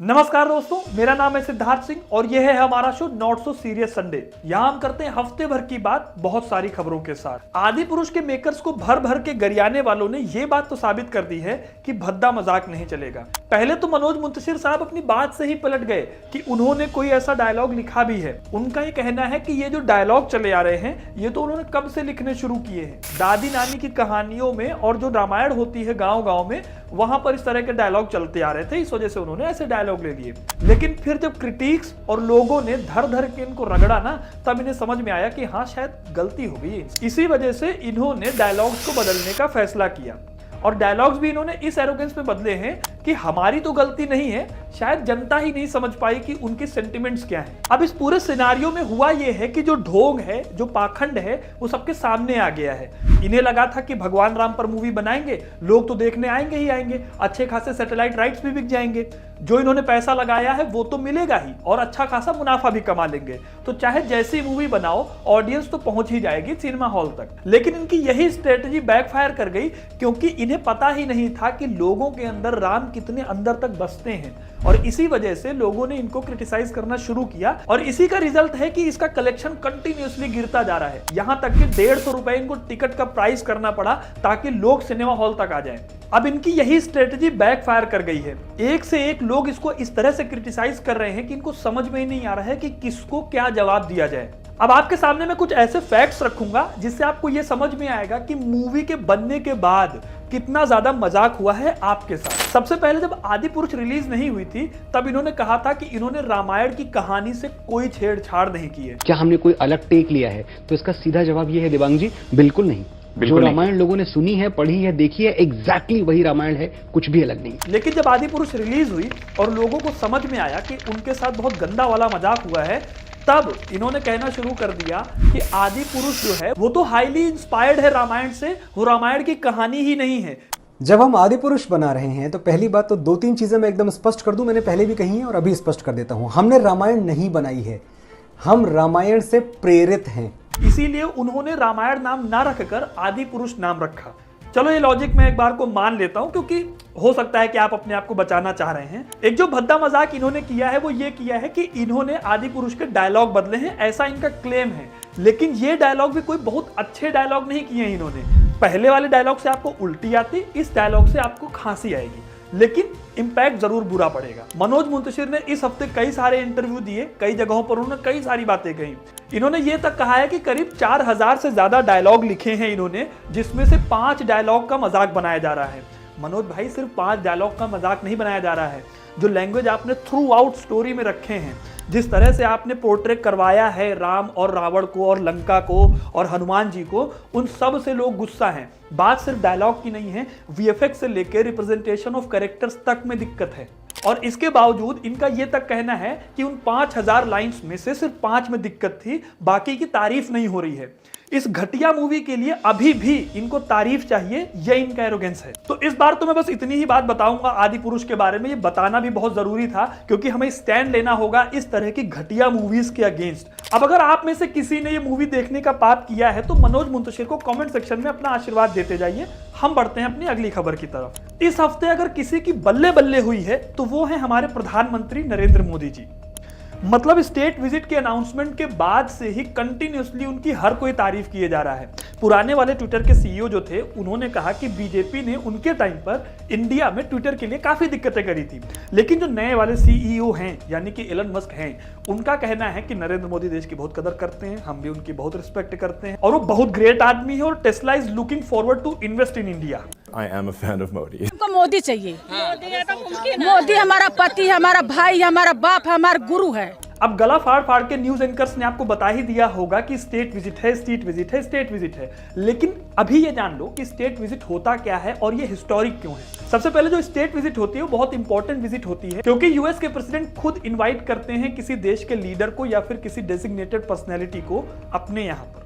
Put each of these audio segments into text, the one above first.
नमस्कार दोस्तों, मेरा नाम है सिद्धार्थ सिंह और यह है हमारा show not so serious Sunday. यहाँ हम करते हैं हफ्ते भर की बात बहुत सारी खबरों के साथ। आदि पुरुष के मेकर्स को भर भर के गरियाने वालों ने यह बात तो साबित कर दी है कि भद्दा मजाक नहीं चलेगा। पहले तो मनोज मुंतशिर साहब अपनी बात से ही पलट गए कि उन्होंने कोई ऐसा डायलॉग लिखा भी है। उनका ये कहना है कि ये जो डायलॉग चले आ रहे हैं ये तो उन्होंने कब से लिखने शुरू किए हैं। दादी नानी की कहानियों में और जो रामायण होती है गाँव गाँव में, वहां पर इस तरह के डायलॉग चलते आ रहे थे, इस वजह से उन्होंने ऐसे डायलॉग ले लिए। लेकिन फिर जब क्रिटिक्स और लोगों ने धर धर के इनको रगड़ा ना, तब इन्हें समझ में आया कि हाँ शायद गलती हो गई। इसी वजह से इन्होंने डायलॉग्स को बदलने का फैसला किया और डायलॉग्स भी इन्होंने इस एरोगेंस में बदले हैं कि हमारी तो गलती नहीं है, शायद जनता ही नहीं समझ पाई कि उनके सेंटिमेंट्स क्या हैं। अब इस पूरे सिनेरियो में हुआ ये है कि जो ढोंग है, जो पाखंड है, वो सबके सामने आ गया है। इन्हें लगा था कि भगवान राम पर मूवी बनाएंगे, लोग तो देखने आएंगे ही आएंगे, अच्छे खासे सैटेलाइट राइट्स भी बिक जाएंगे, जो इन्होंने पैसा लगाया है वो तो मिलेगा ही और अच्छा खासा मुनाफा भी कमा लेंगे, तो चाहे जैसी मूवी बनाओ ऑडियंस तो पहुंच ही जाएगी सिनेमा हॉल तक। लेकिन इनकी यही स्ट्रेटजी बैकफायर कर गई, क्योंकि इन्हें पता ही नहीं था कि लोगों के अंदर राम कितने अंदर तक बसते हैं और इसी वजह से लोगों ने इनको क्रिटिसाइज करना शुरू किया और इसी का रिजल्ट है कि इसका कलेक्शन कंटिन्यूअसली गिरता जा रहा है। यहां तक कि 150 रुपए इनको टिकट का प्राइस करना पड़ा ताकि लोग सिनेमा हॉल तक आ जाएं। अब इनकी यही स्ट्रेटजी बैकफायर कर गई है। एक से एक लोग इसको इस तरह से क्रिटिसाइज कर रहे हैं कि इनको समझ में ही नहीं आ रहा है कि किसको क्या जवाब दिया जाए। अब आपके सामने मैं कुछ ऐसे फैक्ट्स रखूंगा जिससे आपको यह समझ में आएगा कि मूवी के बनने के बाद कितना ज्यादा मजाक हुआ है आपके साथ। सबसे पहले जब आदि पुरुष रिलीज नहीं हुई थी तब इन्होंने कहा था कि इन्होंने रामायण की कहानी से कोई छेड़छाड़ नहीं की है। क्या हमने कोई अलग टेक लिया है? तो इसका सीधा जवाब यह है देवांग जी, बिल्कुल नहीं। जो रामायण लोगों ने सुनी है, पढ़ी है, देखी है, एग्जैक्टली वही रामायण है, कुछ भी अलग नहीं। लेकिन जब आदि पुरुष रिलीज हुई और लोगों को समझ में आया कि उनके साथ बहुत गंदा वाला मजाक हुआ है, तब इन्होंने कहना शुरू कर दिया कि आदि पुरुष जो है वो तो हाईली इंस्पायर्ड है रामायण से, वो रामायण की कहानी ही नहीं है। जब हम आदि पुरुष बना रहे हैं तो पहली बात तो 2-3 चीजें मैं एकदम स्पष्ट कर दूं, मैंने पहले भी कही है और अभी स्पष्ट कर देता हूं। हमने रामायण नहीं बनाई है, हम रामायण से प्रेरित हैं। इसीलिए उन्होंने रामायण नाम ना रखकर आदि पुरुष नाम रखा। चलो ये लॉजिक मैं एक बार को मान लेता हूं, क्योंकि हो सकता है कि आप अपने आप को बचाना चाह रहे हैं। एक जो भद्दा मजाक इन्होंने किया है वो ये किया है कि इन्होंने आदि पुरुष के डायलॉग बदले हैं, ऐसा इनका क्लेम है। लेकिन ये डायलॉग भी कोई बहुत अच्छे डायलॉग नहीं किए हैं इन्होंने। पहले वाले डायलॉग से आपको उल्टी आती, इस डायलॉग से आपको खांसी आएगी, लेकिन इंपैक्ट जरूर बुरा पड़ेगा। मनोज मुंतशिर ने इस हफ्ते कई सारे इंटरव्यू दिए, कई जगहों पर उन्होंने कई सारी बातें कही। इन्होंने ये तक कहा है कि करीब 4000 से ज्यादा डायलॉग लिखे हैं इन्होंने, जिसमें से 5 डायलॉग का मजाक बनाया जा रहा है। मनोज भाई, सिर्फ 5 डायलॉग का मजाक नहीं बनाया जा रहा है। जो लैंग्वेज आपने थ्रू आउट स्टोरी में रखे हैं, जिस तरह से आपने पोर्ट्रेट करवाया है राम और रावण को और लंका को और हनुमान जी को, उन सब से लोग गुस्सा हैं। बात सिर्फ डायलॉग की नहीं है, वीएफएक्स से लेकर रिप्रेजेंटेशन ऑफ कैरेक्टर्स तक में दिक्कत है। और इसके बावजूद इनका यह तक कहना है कि उन 5000 लाइंस में से सिर्फ 5 में दिक्कत थी, बाकी की तारीफ नहीं हो रही है। इस घटिया मूवी के लिए अभी भी इनको तारीफ चाहिए, यह इनका एरोगेंस है। तो इस बार तो मैं बस इतनी ही बात बताऊंगा आदि पुरुष के बारे में। ये बताना भी बहुत जरूरी था, क्योंकि हमें स्टैंड लेना होगा इस तरह की घटिया मूवीज के अगेंस्ट। अब अगर आप में से किसी ने ये मूवी देखने का पाप किया है तो मनोज मुंतशिर को कमेंट सेक्शन में अपना आशीर्वाद देते जाइए। हम बढ़ते हैं अपनी अगली खबर की तरफ। इस हफ्ते अगर किसी की बल्ले बल्ले हुई है तो वो है हमारे प्रधानमंत्री नरेंद्र मोदी जी। मतलब स्टेट विजिट के अनाउंसमेंट के बाद से ही कंटिन्यूअसली उनकी हर कोई तारीफ किए जा रहा है। पुराने वाले ट्विटर के सीईओ जो थे, उन्होंने कहा कि बीजेपी ने उनके टाइम पर इंडिया में ट्विटर के लिए काफी दिक्कतें करी थी। लेकिन जो नए वाले सीईओ हैं, यानी कि एलन मस्क हैं, उनका कहना है कि नरेंद्र मोदी देश की बहुत कदर करते हैं, हम भी उनकी बहुत रिस्पेक्ट करते हैं और वो बहुत ग्रेट आदमी है और Tesla is looking forward to invest in India. I am a fan of Modi. हमको मोदी चाहिए। मोदी हमारा पति, हमारा भाई, हमारा बाप, हमारा गुरु है। अब गला फाड़ फाड़ के न्यूज एंकर्स ने आपको बता ही दिया होगा कि स्टेट विजिट है, स्टेट विजिट है, स्टेट विजिट है। लेकिन अभी ये जान लो कि स्टेट विजिट होता क्या है और ये हिस्टोरिक क्यों है। सबसे पहले जो स्टेट विजिट होती है वो बहुत इंपॉर्टेंट विजिट होती है, क्योंकि यूएस के प्रेसिडेंट खुद इनवाइट करते हैं किसी देश के लीडर को या फिर किसी डेजिग्नेटेड पर्सनैलिटी को अपने यहाँ पर।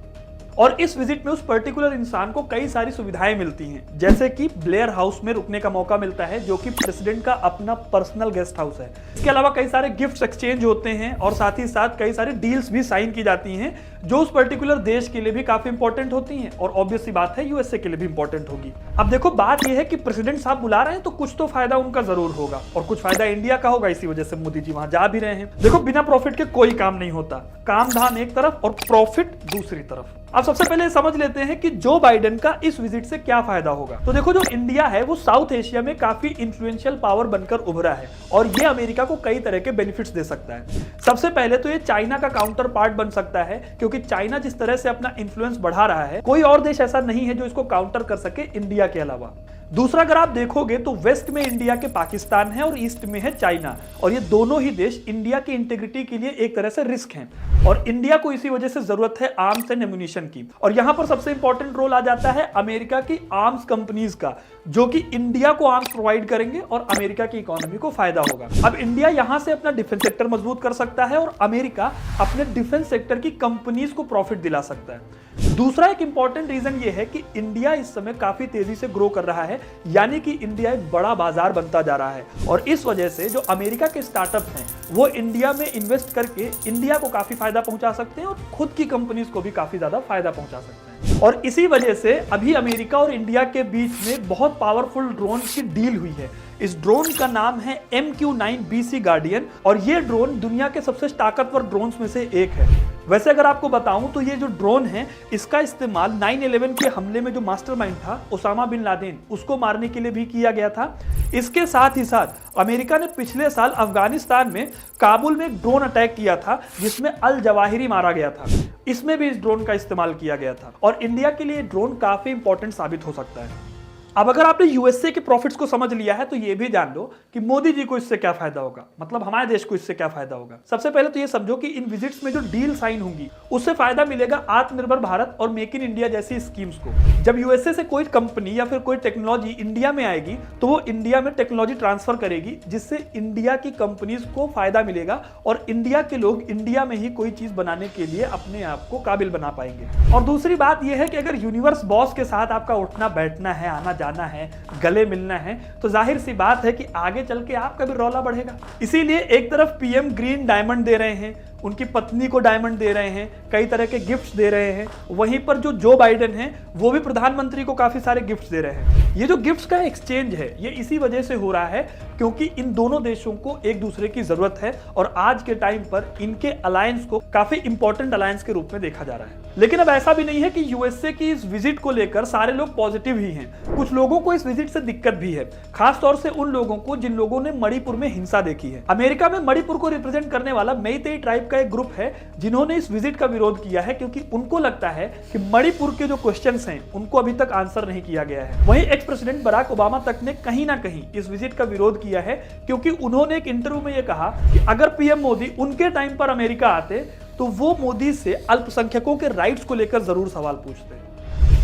और इस विजिट में उस पर्टिकुलर इंसान को कई सारी सुविधाएं मिलती हैं, जैसे कि ब्लेयर हाउस में रुकने का मौका मिलता है जो कि प्रेसिडेंट का अपना पर्सनल गेस्ट हाउस है। इसके अलावा कई सारे गिफ्ट्स एक्सचेंज होते हैं और साथ ही साथ कई सारी डील्स भी साइन की जाती हैं जो उस पर्टिकुलर देश के लिए भी काफी इंपॉर्टेंट होती हैं और ऑब्वियस सी बात है यूएसए के लिए भी इंपॉर्टेंट होगी। अब देखो बात यह है कि प्रेसिडेंट साहब बुला रहे हैं तो कुछ तो फायदा उनका जरूर होगा और कुछ फायदा इंडिया का होगा, इसी वजह से मोदी जी वहां जा भी रहे हैं। देखो बिना प्रॉफिट के कोई काम नहीं होता, काम धाम एक तरफ और प्रॉफिट दूसरी तरफ। अब सबसे पहले समझ लेते हैं कि जो बाइडेन का इस विजिट से क्या फायदा होगा। तो देखो जो इंडिया है वो साउथ एशिया में काफी इंफ्लुएंशियल पावर बनकर उभरा है और ये अमेरिका को कई तरह के बेनिफिट्स दे सकता है। सबसे पहले तो ये चाइना का काउंटर पार्ट बन सकता है, क्योंकि चाइना जिस तरह से अपना इन्फ्लुएंस बढ़ा रहा है कोई और देश ऐसा नहीं है जो इसको काउंटर कर सके इंडिया के अलावा। दूसरा अगर आप देखोगे तो वेस्ट में इंडिया के पाकिस्तान है और ईस्ट में है चाइना, और ये दोनों ही देश इंडिया की इंटीग्रिटी के लिए एक तरह से रिस्क हैं और इंडिया को इसी वजह से जरूरत है आर्म्स एंड एम्युनिशन की। और यहां पर सबसे इंपॉर्टेंट रोल आ जाता है अमेरिका की आर्म्स कंपनीज का, जो कि इंडिया को आर्म्स प्रोवाइड करेंगे और अमेरिका की इकोनॉमी को फायदा होगा। अब इंडिया यहां से अपना डिफेंस सेक्टर मजबूत कर सकता है और अमेरिका अपने डिफेंस सेक्टर की कंपनीज को प्रॉफिट दिला सकता है। दूसरा एक इंपॉर्टेंट रीजन ये है कि इंडिया इस समय काफी तेजी से ग्रो कर रहा है, यानी कि इंडिया एक बड़ा बाजार बनता जा रहा है और इस वजह से जो अमेरिका के स्टार्टअप हैं वो इंडिया में इन्वेस्ट करके इंडिया को काफी फायदा पहुंचा सकते हैं और खुद की कंपनीज को भी काफी ज्यादा फायदा पहुंचा सकते हैं। और इसी वजह से अभी अमेरिका और इंडिया के बीच में बहुत पावरफुल ड्रोन की डील हुई है। इस ड्रोन का नाम है MQ-9BC गार्डियन और ये ड्रोन दुनिया के सबसे ताकतवर ड्रोन्स में से एक है। वैसे अगर आपको बताऊं तो ये जो ड्रोन है इसका इस्तेमाल 9/11 के हमले में जो मास्टरमाइंड था ओसामा बिन लादेन, उसको मारने के लिए भी किया गया था। इसके साथ ही साथ अमेरिका ने पिछले साल अफगानिस्तान में काबुल में एक ड्रोन अटैक किया था जिसमें अल जवाहिरी मारा गया था, इसमें भी इस ड्रोन का इस्तेमाल किया गया था और इंडिया के लिए ड्रोन काफी इंपॉर्टेंट साबित हो सकता है। अब अगर आपने यूएसए के प्रॉफिट्स को समझ लिया है तो ये भी जान लो कि मोदी जी को इससे क्या फायदा होगा, मतलब हमारे देश को इससे क्या फायदा होगा। सबसे पहले तो ये समझो कि इन विजिट्स में जो डील साइन होंगी उससे फायदा मिलेगा आत्मनिर्भर भारत और मेक इन इंडिया जैसी स्कीम्स को। जब यूएसए से कोई कंपनी या फिर कोई टेक्नोलॉजी इंडिया में आएगी तो वो इंडिया में टेक्नोलॉजी ट्रांसफर करेगी, जिससे इंडिया की कंपनीज को फायदा मिलेगा और इंडिया के लोग इंडिया में ही कोई चीज बनाने के लिए अपने आप को काबिल बना पाएंगे। और दूसरी बात यह है कि अगर यूनिवर्स बॉस के साथ आपका उठना बैठना है, आना जाना है, गले मिलना है, तो जाहिर सी बात है कि आगे चल के आपका भी रौला बढ़ेगा। इसीलिए एक तरफ पीएम ग्रीन डायमंड दे रहे हैं, उनकी पत्नी को डायमंड दे रहे हैं, कई तरह के गिफ्ट्स दे रहे हैं, वहीं पर जो बाइडेन है वो भी प्रधानमंत्री को काफी सारे गिफ्ट्स दे रहे हैं। ये जो गिफ्ट्स का एक्सचेंज है ये इसी वजह से हो रहा है क्योंकि इन दोनों देशों को एक दूसरे की जरूरत है और आज के टाइम पर इनके अलायंस को काफी इंपॉर्टेंट अलायंस के रूप में देखा जा रहा है। लेकिन अब ऐसा भी नहीं है कि यूएसए की इस विजिट को लेकर सारे लोग पॉजिटिव ही हैं। कुछ लोगों को इस विजिट से दिक्कत भी है, खास तौर से उन लोगों को जिन लोगों ने मणिपुर में हिंसा देखी है। अमेरिका में मणिपुर को रिप्रेजेंट करने वाला मेइतेई ट्राइब का एक ग्रुप है जिन्होंने इस विजिट का विरोध किया है क्योंकि उनको लगता है कि मणिपुर के जो क्वेश्चंस हैं उनको अभी तक आंसर नहीं किया गया है। वहीं एक्स प्रेसिडेंट बराक ओबामा तक ने कहीं ना कहीं इस विजिट का विरोध किया है क्योंकि उन्होंने एक इंटरव्यू में यह कहा कि अगर पीएम मोदी उनके टाइम पर अमेरिका आते तो वो मोदी से अल्पसंख्यकों के राइट्स को लेकर जरूर सवाल पूछते।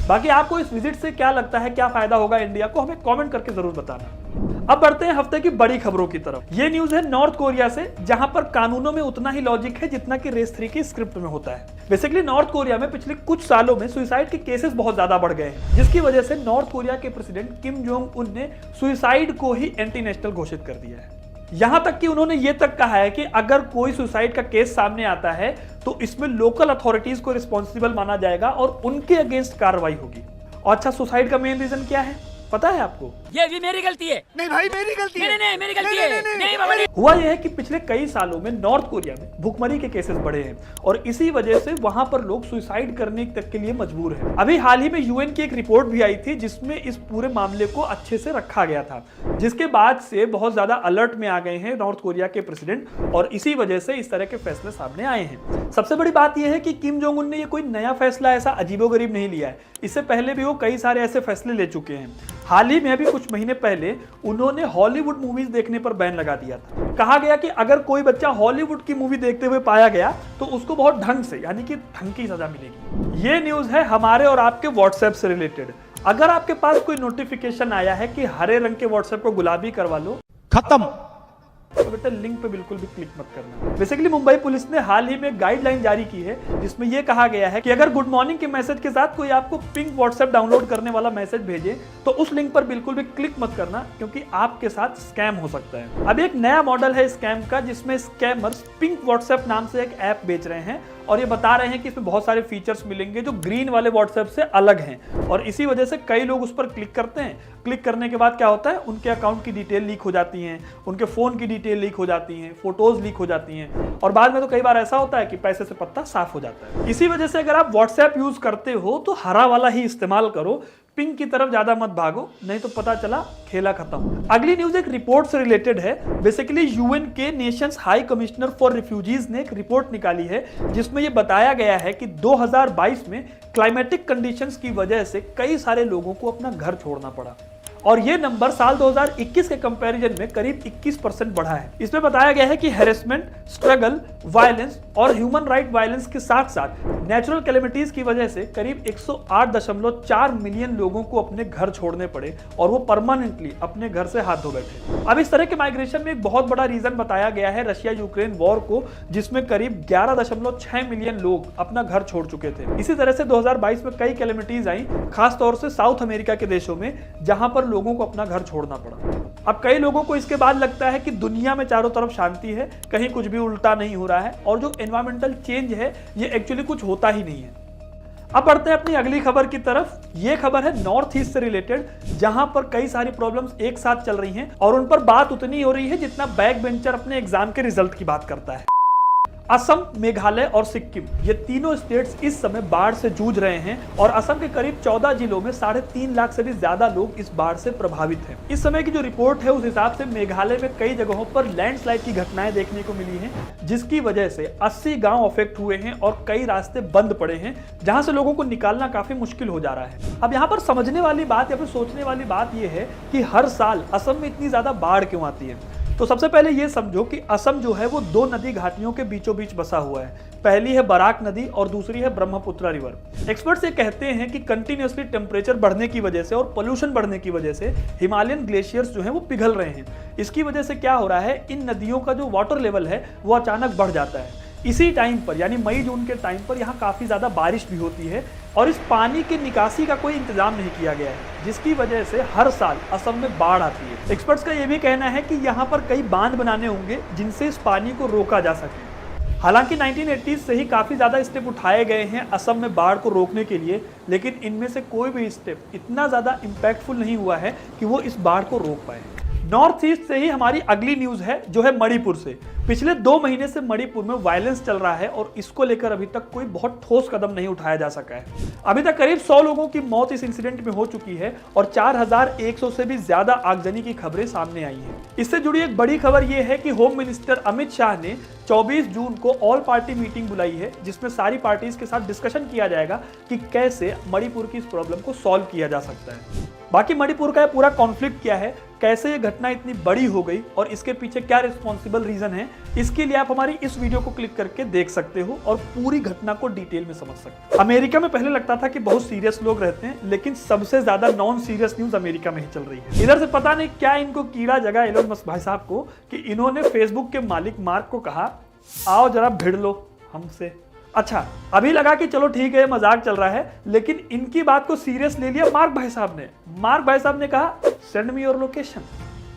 बाकी आपको इस विजिट से क्या लगता है, क्या फायदा होगा इंडिया को, हमें कमेंट करके जरूर बताना। अब बढ़ते हैं हफ्ते की बड़ी खबरों की तरफ। ये न्यूज है नॉर्थ कोरिया से, जहां पर कानूनों में उतना ही लॉजिक है जितना कि रेस 3 की स्क्रिप्ट में होता है। बेसिकली नॉर्थ कोरिया में पिछले कुछ सालों में सुसाइड के केसेस बहुत ज्यादा बढ़ गए हैं, जिसकी वजह से नॉर्थ कोरिया के प्रेसिडेंट किम जोंग उन ने सुसाइड को ही एंटी नेशनल घोषित कर दिया है। यहां तक कि उन्होंने ये तक कहा है कि अगर कोई सुसाइड का केस सामने आता है तो इसमें लोकल अथॉरिटीज को रिस्पॉन्सिबल माना जाएगा और उनके अगेंस्ट कार्रवाई होगी। और अच्छा, सुसाइड का मेन रीजन क्या है पता है आपको? ये भी मेरी गलती है। नहीं भाई मेरी गलती है। नहीं मेरी गलती है। नहीं बाबा नहीं। हुआ यह है कि पिछले कई सालों में नॉर्थ कोरिया में भुखमरी के केसेस बढ़े हैं और इसी वजह से वहां पर लोग सुसाइड करने तक के लिए मजबूर हैं। अभी हाल ही में यूएन की एक रिपोर्ट भी आई थी जिसमें इस पूरे मामले को अच्छे से रखा गया था, जिसके बाद से बहुत ज्यादा अलर्ट में आ गए हैं नॉर्थ कोरिया के प्रेसिडेंट और इसी वजह से इस तरह के फैसले सामने आए हैं। सबसे बड़ी बात यह है कि किम जोंग उन ने ये कोई नया फैसला ऐसा अजीबोगरीब नहीं लिया है, इससे पहले भी वो कई सारे ऐसे फैसले ले चुके हैं। हाल ही में अभी कुछ महीने पहले उन्होंने हॉलीवुड मूवीज देखने पर बैन लगा दिया था। कहा गया कि अगर कोई बच्चा हॉलीवुड की मूवी देखते हुए पाया गया तो उसको बहुत ढंग से यानी कि ढंग की सजा मिलेगी। ये न्यूज है हमारे और आपके व्हाट्सएप से रिलेटेड। अगर आपके पास कोई नोटिफिकेशन आया है कि हरे रंग के व्हाट्सएप को गुलाबी करवा लो, खत्म, तो बेटा लिंक पे बिल्कुल भी क्लिक मत करना। बेसिकली मुंबई पुलिस ने हाल ही में गाइडलाइन जारी की है जिसमें यह कहा गया है कि अगर गुड मॉर्निंग के मैसेज के साथ कोई आपको पिंक व्हाट्सएप डाउनलोड करने वाला मैसेज भेजे तो उस लिंक पर बिल्कुल भी क्लिक मत करना, क्योंकि आपके साथ स्कैम हो सकता है। अब एक नया मॉडल है स्कैम का जिसमें स्कैमर्स पिंक व्हाट्सएप नाम से एक ऐप बेच रहे हैं और ये बता रहे हैं कि इसमें बहुत सारे फीचर्स मिलेंगे जो ग्रीन वाले व्हाट्सएप से अलग हैं, और इसी वजह से कई लोग उस पर क्लिक करते हैं। क्लिक करने के बाद क्या होता है, उनके अकाउंट की डिटेल लीक हो जाती हैं, उनके फोन की डिटेल लीक हो जाती हैं, फोटोज लीक हो जाती हैं, और बाद में तो कई बार ऐसा होता है कि पैसे से पत्ता साफ हो जाता है। इसी वजह से अगर आप व्हाट्सएप यूज करते हो तो हरा वाला ही इस्तेमाल करो, पिंक की तरफ ज्यादा मत भागो, नहीं तो पता चला खेला खत्म। अगली न्यूज एक रिपोर्ट से रिलेटेड है। बेसिकली यूएन के Nations high commissioner for refugees ने एक रिपोर्ट निकाली है जिसमें यह बताया गया है कि 2022 में क्लाइमेटिक कंडीशंस की वजह से कई सारे लोगों को अपना घर छोड़ना पड़ा, और ये नंबर साल 2021 के कंपैरिजन में करीब 21% बढ़ा है। इसमें बताया गया है कि हैरेसमेंट, स्ट्रगल, वायलेंस और ह्यूमन राइट वायलेंस के साथ साथ नेचुरल कैलेमिटीज की वजह से करीब 108.4 मिलियन लोगों को अपने घर छोड़ने पड़े, और वो परमानेंटली अपने घर से हाथ धो बैठे। अब इस तरह के माइग्रेशन में एक बहुत बड़ा रीजन बताया गया है रशिया यूक्रेन वॉर को, जिसमें करीब 11.6 मिलियन लोग अपना घर छोड़ चुके थे। इसी तरह से 2022 में कई कैलेमिटीज आई, खासतौर से साउथ अमेरिका के देशों में, जहां पर लोगों को अपना घर छोड़ना पड़ा। अब कई लोगों को इसके बाद लगता है कि दुनिया में चारों तरफ शांति है, कहीं कुछ भी उल्टा नहीं हो रहा है, और जो एनवायरमेंटल चेंज है ये एक्चुअली कुछ होता ही नहीं है। अब बढ़ते हैं अपनी अगली खबर की तरफ। ये खबर है नॉर्थ ईस्ट से रिलेटेड, जहां पर कई सारी प्रॉब्लम्स एक साथ चल रही हैं और उन पर बात उतनी हो रही है जितना बैक बेंचर अपने एग्जाम के रिजल्ट की बात करता है। असम, मेघालय और सिक्किम, ये तीनों स्टेट्स इस समय बाढ़ से जूझ रहे हैं, और असम के करीब 14 जिलों में 3.5 लाख से भी ज्यादा लोग इस बाढ़ से प्रभावित हैं। इस समय की जो रिपोर्ट है उस हिसाब से मेघालय में कई जगहों पर लैंडस्लाइड की घटनाएं देखने को मिली हैं, जिसकी वजह से 80 गांव अफेक्ट हुए हैं और कई रास्ते बंद पड़े हैं, जहां से लोगों को निकालना काफी मुश्किल हो जा रहा है। अब यहाँ पर समझने वाली बात या फिर सोचने वाली बात यह है कि हर साल असम में इतनी ज्यादा बाढ़ क्यों आती है। तो सबसे पहले ये समझो कि असम जो है वो 2 नदी घाटियों के बीचों बीच बसा हुआ है। पहली है बराक नदी और दूसरी है ब्रह्मपुत्र रिवर। एक्सपर्ट्स ये कहते हैं कि कंटिन्यूअसली टेम्परेचर बढ़ने की वजह से और पोल्यूशन बढ़ने की वजह से हिमालयन ग्लेशियर्स जो हैं वो पिघल रहे हैं। इसकी वजह से क्या हो रहा है, इन नदियों का जो वाटर लेवल है वो अचानक बढ़ जाता है। इसी टाइम पर यानी मई जून के टाइम पर यहाँ काफी ज्यादा बारिश भी होती है, और इस पानी की निकासी का कोई इंतजाम नहीं किया गया है, जिसकी वजह से हर साल असम में बाढ़ आती है। एक्सपर्ट्स का यह भी कहना है कि यहाँ पर कई बांध बनाने होंगे जिनसे इस पानी को रोका जा सके। हालांकि 1980s से ही काफी ज्यादा स्टेप उठाए गए हैं असम में बाढ़ को रोकने के लिए, लेकिन इनमें से कोई भी स्टेप इतना ज्यादा इम्पैक्टफुल नहीं हुआ है कि वो इस बाढ़ को रोक पाए। नॉर्थ ईस्ट से ही हमारी अगली न्यूज है जो है मणिपुर से। पिछले 2 महीने से मणिपुर में वायलेंस चल रहा है और इसको लेकर अभी तक कोई बहुत ठोस कदम नहीं उठाया जा सका है। अभी तक करीब 100 लोगों की मौत इस इंसिडेंट में हो चुकी है और 4100 से भी ज्यादा आगजनी की खबरें सामने आई हैं। इससे जुड़ी एक बड़ी खबर यह है कि होम मिनिस्टर अमित शाह ने 24 जून को ऑल पार्टी मीटिंग बुलाई है, जिसमें सारी पार्टीज के साथ डिस्कशन किया जाएगा कि कैसे मणिपुर की इस प्रॉब्लम को सॉल्व किया जा सकता है। बाकी मणिपुर का पूरा कॉन्फ्लिक्ट क्या है, कैसे ये घटना इतनी बड़ी हो गई और इसके पीछे क्या रिस्पॉन्सिबल रीजन है, इसके लिए आप हमारी इस वीडियो को क्लिक करके देख सकते हो और पूरी घटना को डिटेल में समझ सकते हो। अमेरिका में पहले लगता था कि बहुत सीरियस लोग रहते हैं, लेकिन सबसे ज्यादा नॉन सीरियस न्यूज अमेरिका में ही चल रही है। इधर से पता नहीं क्या इनको कीड़ा जगा एलोन मस्क भाई साहब को कि इन्होंने फेसबुक के मालिक मार्क को कहा, आओ जरा भिड़ लो हमसे। अच्छा, अभी लगा कि चलो ठीक है मजाक चल रहा है, लेकिन इनकी बात को सीरियस ले लिया मार्क भाई साहब ने। मार्क भाई साहब ने कहा, send me your location,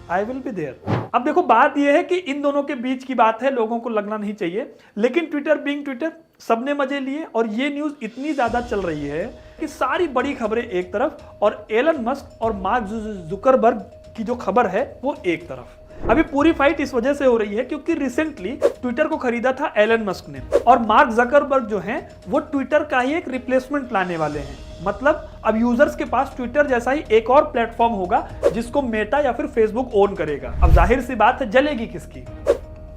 I will be there. अब देखो बात यह है कि इन दोनों के बीच की बात है, लोगों को लगना नहीं चाहिए, लेकिन ट्विटर बीइंग ट्विटर सबने मजे लिए और ये न्यूज इतनी ज्यादा चल रही है कि सारी बड़ी खबरें एक तरफ और एलन मस्क और मार्क जुकरबर्ग की जो खबर है वो एक तरफ। अभी पूरी फाइट इस वजह से हो रही है क्योंकि रिसेंटली ट्विटर को खरीदा था एलन मस्क ने और मार्क जकरबर्ग जो हैं वो ट्विटर का ही एक रिप्लेसमेंट लाने वाले हैं। मतलब अब यूजर्स के पास ट्विटर जैसा ही एक और प्लेटफॉर्म होगा जिसको मेटा या फिर फेसबुक ओन करेगा। अब जाहिर सी बात है, जलेगी किसकी?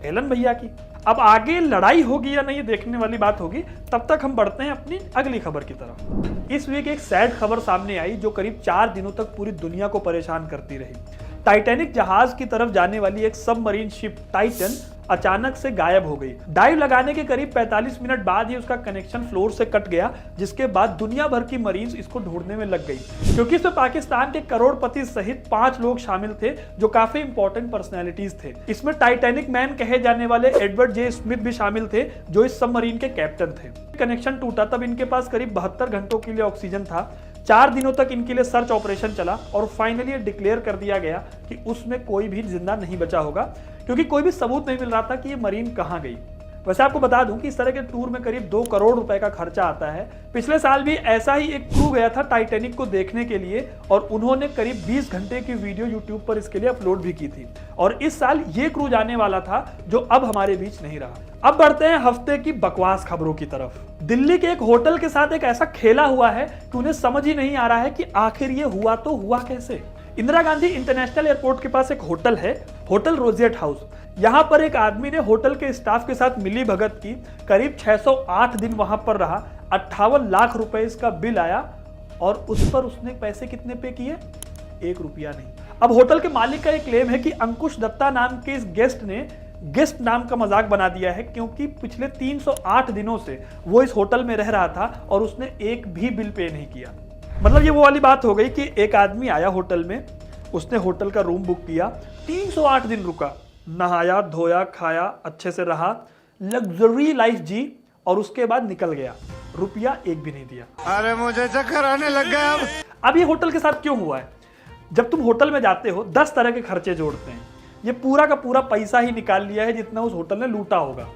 एलन भैया की। अब आगे लड़ाई होगी या नहीं देखने वाली बात होगी। तब तक हम बढ़ते हैं अपनी अगली खबर की तरफ। इस वीक एक सैड खबर सामने आई जो करीब 4 दिनों तक पूरी दुनिया को परेशान करती रही। टाइटैनिक जहाज की तरफ जाने वाली एक सबमरीन शिप टाइटन अचानक से गायब हो गई। डाइव लगाने के करीब 45 मिनट बाद ही उसका कनेक्शन फ्लोर से कट गया, जिसके बाद दुनिया भर की मरीन्स इसको ढूंढने में लग गई, क्योंकि इसमें पाकिस्तान के करोड़पति सहित 5 लोग शामिल थे जो काफी इंपॉर्टेंट पर्सनैलिटीज थे। इसमें टाइटैनिक मैन कहे जाने वाले एडवर्ड जे स्मिथ भी शामिल थे, जो इस सबमरीन के कैप्टन थे। कनेक्शन टूटा तब इनके पास करीब 72 घंटों के लिए ऑक्सीजन था। 4 दिनों तक इनके लिए सर्च ऑपरेशन चला और फाइनली डिक्लेयर कर दिया गया कि उसमें कोई भी जिंदा नहीं बचा होगा, क्योंकि कोई भी सबूत नहीं मिल रहा था कि ये मरीन कहां गई। वैसे आपको बता दूं कि इस तरह के टूर में करीब 2 करोड़ रुपए का खर्चा आता है। पिछले साल भी ऐसा ही एक क्रू गया था टाइटैनिक को देखने के लिए और उन्होंने करीब 20 घंटे की वीडियो यूट्यूब पर इसके लिए अपलोड भी की थी। और इस साल ये क्रू जाने वाला था, जो अब हमारे बीच नहीं रहा। अब बढ़ते हैं हफ्ते की बकवास खबरों की तरफ। दिल्ली के एक होटल के साथ एक ऐसा खेला हुआ है कि उन्हें समझ ही नहीं आ रहा है कि आखिर ये हुआ तो हुआ कैसे। इंदिरा गांधी इंटरनेशनल एयरपोर्ट के पास एक होटल है, होटल रोजेट हाउस। यहां पर एक आदमी ने होटल के स्टाफ के साथ मिली भगत की, करीब 608 दिन वहां पर रहा, 58 लाख रुपए इसका बिल आया और उस पर उसने पैसे कितने पे किए? 1 रुपया नहीं। अब होटल के मालिक का एक क्लेम है कि अंकुश दत्ता नाम के इस गेस्ट ने गेस्ट नाम का मजाक बना दिया है, क्योंकि पिछले 308 दिनों से वो इस होटल में रह रहा था और उसने एक भी बिल पे नहीं किया। मतलब ये वो वाली बात हो गई कि एक आदमी आया होटल में, उसने होटल का रूम बुक किया, 308 दिन रुका, नहाया धोया खाया, अच्छे से रहा, लग्जरी लाइफ जी और उसके बाद निकल गया, रुपया एक भी नहीं दिया। अरे मुझे चक्कर आने लग गया। अब ये होटल के साथ क्यों हुआ है? जब तुम होटल में जाते हो 10 तरह के खर्चे जोड़ते हैं, ये पूरा का पूरा पैसा ही निकाल लिया है जितना उस होटल ने लूटा होगा।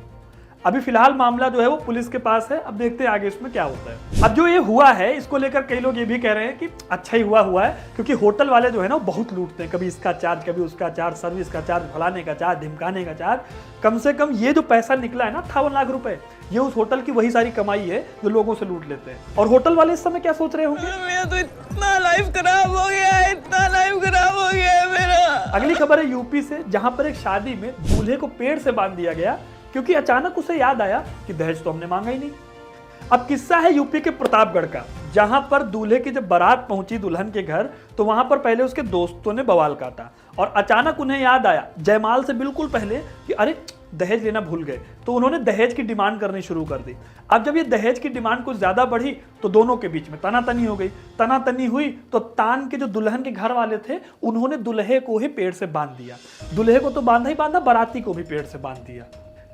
अभी फिलहाल मामला जो है वो पुलिस के पास है, अब देखते हैं आगे इसमें क्या होता है। अब जो ये हुआ है इसको लेकर कई लोग ये भी कह रहे हैं कि अच्छा ही हुआ है, क्योंकि होटल वाले जो है ना वो बहुत लूटते हैं, कभी इसका चार्ज कभी उसका चार्ज, सर्विस का चार्ज, फलाने का चार्ज, ढिमकाने का चार्ज। कम से कम ये जो पैसा निकला है ना 58 लाख रुपए, ये उस होटल की वही सारी कमाई है जो लोगों से लूट लेते हैं। और होटल वाले इस समय क्या सोच रहे होंगे? मेरा तो इतना लाइफ खराब हो गया है, इतना लाइफ खराब हो गया है मेरा। अगली खबर है यूपी से, जहां पर एक शादी में दूल्हे को पेड़ से बांध दिया गया, क्योंकि अचानक उसे याद आया कि दहेज तो हमने मांगा ही नहीं। अब किस्सा है यूपी के प्रतापगढ़ का, जहां पर दूल्हे की जब बारात पहुंची दुल्हन के घर, तो वहां पर पहले उसके दोस्तों ने बवाल काटा और अचानक उन्हें याद आया जयमाल से बिल्कुल पहले कि अरे दहेज लेना भूल गए, तो उन्होंने दहेज की डिमांड करनी शुरू कर दी। अब जब ये दहेज की डिमांड कुछ ज्यादा बढ़ी तो दोनों के बीच में तनातनी हो गई। तनातनी हुई तो तान के जो दुल्हन के घर वाले थे उन्होंने दूल्हे को ही पेड़ से बांध दिया। दूल्हे को तो बांधा ही बांधा, बाराती को भी पेड़ से बांध दिया।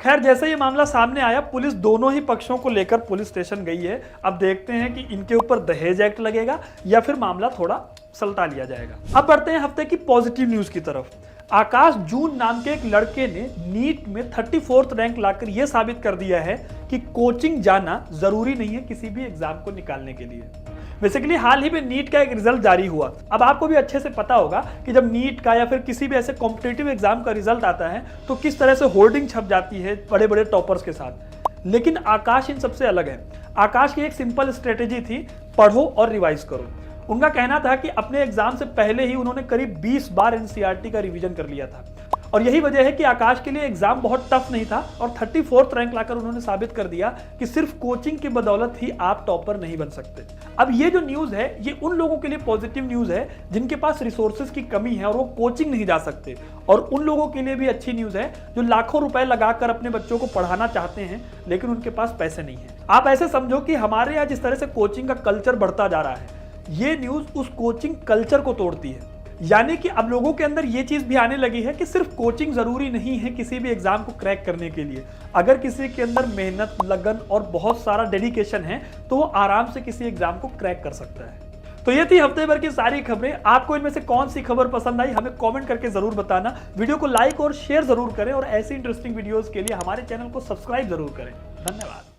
खैर जैसे ये मामला सामने आया, पुलिस दोनों ही पक्षों को लेकर पुलिस स्टेशन गई है। अब देखते हैं कि इनके ऊपर दहेज एक्ट लगेगा या फिर मामला थोड़ा सलटा लिया जाएगा। अब बढ़ते हैं हफ्ते की पॉजिटिव न्यूज की तरफ। आकाश जून नाम के एक लड़के ने नीट में 34th रैंक लाकर यह साबित कर दिया है कि कोचिंग जाना जरूरी नहीं है किसी भी एग्जाम को निकालने के लिए। बेसिकली हाल ही में नीट का एक रिजल्ट जारी हुआ। अब आपको भी अच्छे से पता होगा कि जब नीट का या फिर किसी भी ऐसे कॉम्पिटिटिव एग्जाम का रिजल्ट आता है तो किस तरह से होर्डिंग छप जाती है बड़े बड़े टॉपर्स के साथ। लेकिन आकाश इन सबसे अलग है। आकाश की एक सिंपल स्ट्रेटेजी थी, पढ़ो और रिवाइज करो। उनका कहना था कि अपने एग्जाम से पहले ही उन्होंने करीब 20 बार एनसीईआरटी का रिवीजन कर लिया था और यही वजह है कि आकाश के लिए एग्जाम बहुत टफ नहीं था और 34th रैंक लाकर उन्होंने साबित कर दिया कि सिर्फ कोचिंग की बदौलत ही आप टॉपर नहीं बन सकते। अब ये जो न्यूज है ये उन लोगों के लिए पॉजिटिव न्यूज है जिनके पास रिसोर्सेज की कमी है और वो कोचिंग नहीं जा सकते, और उन लोगों के लिए भी अच्छी न्यूज है जो लाखों रुपए लगाकर अपने बच्चों को पढ़ाना चाहते हैं लेकिन उनके पास पैसे नहीं है। आप ऐसे समझो कि हमारे यहाँ जिस तरह से कोचिंग का कल्चर बढ़ता जा रहा है, ये न्यूज उस कोचिंग कल्चर को तोड़ती है। यानी कि अब लोगों के अंदर ये चीज भी आने लगी है कि सिर्फ कोचिंग जरूरी नहीं है किसी भी एग्जाम को क्रैक करने के लिए। अगर किसी के अंदर मेहनत, लगन और बहुत सारा डेडिकेशन है तो वो आराम से किसी एग्जाम को क्रैक कर सकता है। तो ये थी हफ्ते भर की सारी खबरें। आपको इनमें से कौन सी खबर पसंद आई हमें कमेंट करके जरूर बताना। वीडियो को लाइक और शेयर जरूर करें और ऐसी इंटरेस्टिंग वीडियोस के लिए हमारे चैनल को सब्सक्राइब जरूर करें। धन्यवाद।